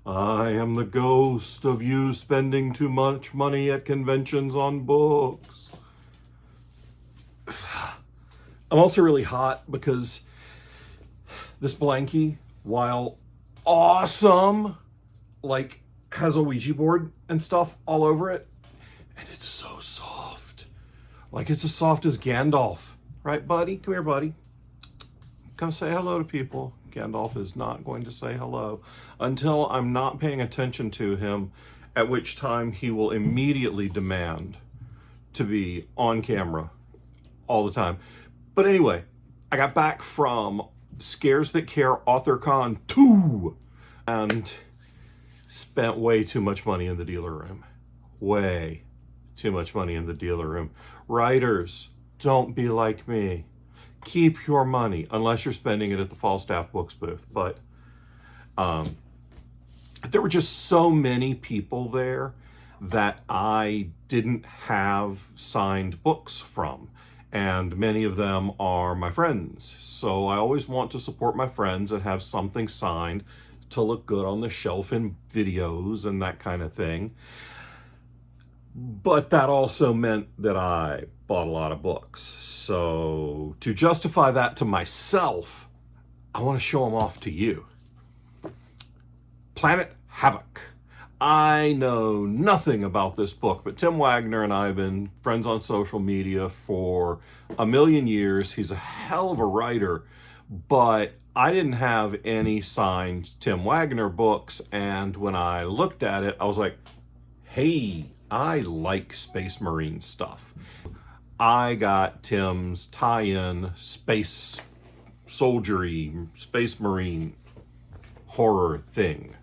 I am the ghost of you spending too much money at conventions on books. I'm also really hot because this blankie, while awesome, like has a Ouija board and stuff all over it, and it's so soft. Like it's as soft as Gandalf. Right, buddy? Come here, buddy. Come say hello to people. Gandalf is not going to say hello until I'm not paying attention to him, at which time he will immediately demand to be on camera all the time. But anyway, I got back from Scares That Care AuthorCon 2 and spent way too much money in the dealer room. Way too much money in the dealer room. Writers, don't be like me. Keep your money, unless you're spending it at the Falstaff Books booth. But there were just so many people there that I didn't have signed books from. And many of them are my friends. So I always want to support my friends and have something signed to look good on the shelf in videos and that kind of thing. But that also meant that I bought a lot of books. So to justify that to myself, I want to show them off to you. Planet Havoc. I know nothing about this book, but Tim Wagner and I have been friends on social media for a million years. He's a hell of a writer, but I didn't have any signed Tim Wagner books. And when I looked at it, I was like, hey, I like Space Marine stuff. I got Tim's tie-in space soldiery, Space Marine horror thing.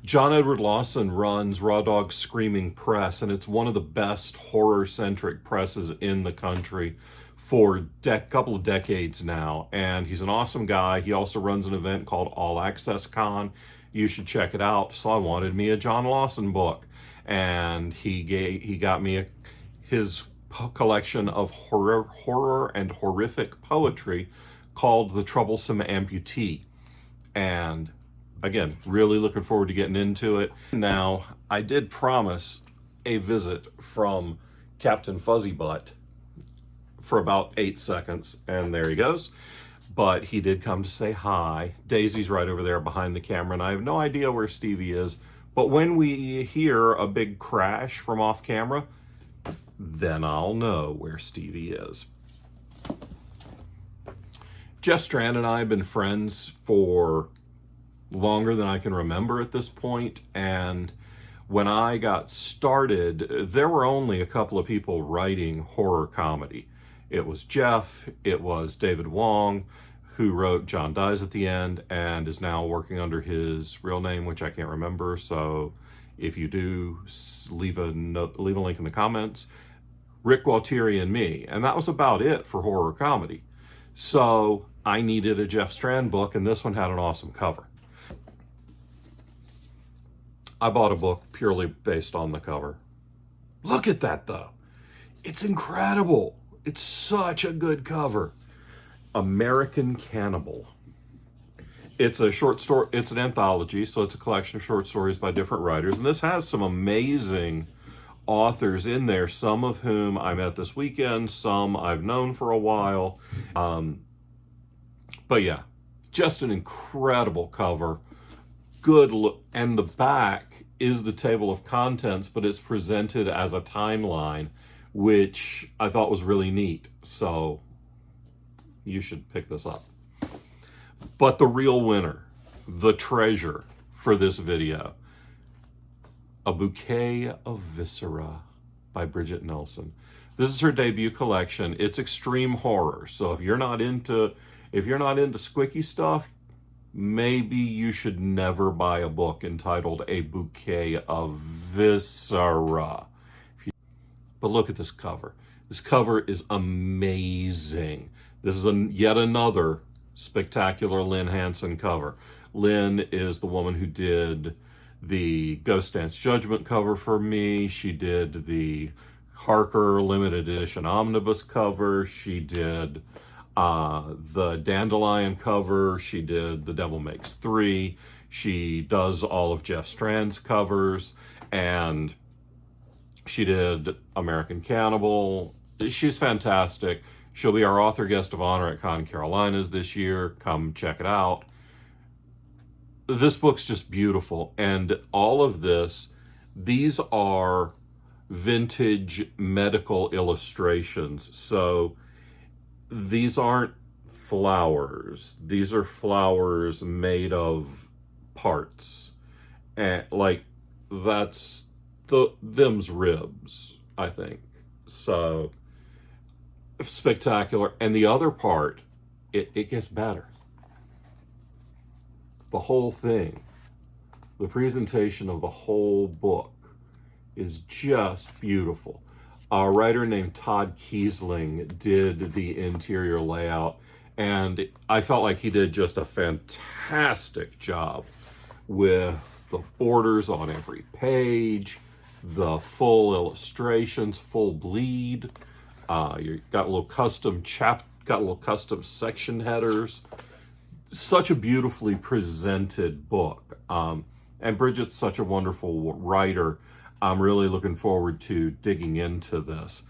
John Edward Lawson runs Raw Dog Screaming Press, and it's one of the best horror-centric presses in the country for a couple of decades now. And he's an awesome guy. He also runs an event called All Access Con. You should check it out. So I wanted me a John Lawson book, and he got me his collection of horror and horrific poetry called The Troublesome Amputee. And again, really looking forward to getting into it. Now, I did promise a visit from Captain Fuzzy Butt for about 8 seconds, and there he goes. But he did come to say hi. Daisy's right over there behind the camera, and I have no idea where Stevie is. But when we hear a big crash from off camera, then I'll know where Stevie is. Jeff Strand and I have been friends for longer than I can remember at this point, and when I got started, there were only a couple of people writing horror comedy. It was Jeff, it was David Wong, who wrote John Dies at the End and is now working under his real name, which I can't remember. So if you do, leave a link in the comments. Rick Gualtieri and me, and that was about it for horror comedy. So I needed a Jeff Strand book, and this one had an awesome cover. I bought a book purely based on the cover. Look at that, though. It's incredible. It's such a good cover. American Cannibal. It's a short story. It's an anthology, so it's a collection of short stories by different writers. And this has some amazing authors in there, some of whom I met this weekend, some I've known for a while. But yeah, just an incredible cover. Good look. And the back is the table of contents, but it's presented as a timeline, which I thought was really neat. So you should pick this up. But the real winner, the treasure for this video, A Bouquet of Viscera by Bridget Nelson. This is her debut collection. It's extreme horror. So if you're not into squicky stuff, maybe you should never buy a book entitled A Bouquet of Viscera. But look at this cover. This cover is amazing. This is yet another spectacular Lynn Hanson cover. Lynn is the woman who did the Ghost Dance Judgment cover for me. She did the Harker limited edition omnibus cover. She did The Dandelion cover, she did The Devil Makes Three. She does all of Jeff Strand's covers, and she did American Cannibal. She's fantastic. She'll be our author guest of honor at Con Carolinas this year. Come check it out. This book's just beautiful. And all of this, these are vintage medical illustrations. So these aren't flowers. These are flowers made of parts. And like, that's them's ribs, I think. So spectacular. And the other part, it gets better. The whole thing, the presentation of the whole book is just beautiful. A writer named Todd Kiesling did the interior layout, and I felt like he did just a fantastic job with the borders on every page, the full illustrations, full bleed. You got little custom section headers. Such a beautifully presented book. And Bridget's such a wonderful writer. I'm really looking forward to digging into this.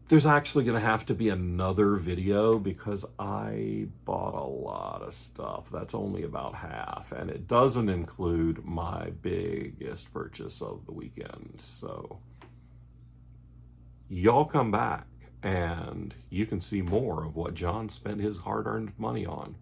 There's actually going to have to be another video because I bought a lot of stuff. That's only about half, and it doesn't include my biggest purchase of the weekend. So y'all come back and you can see more of what John spent his hard-earned money on.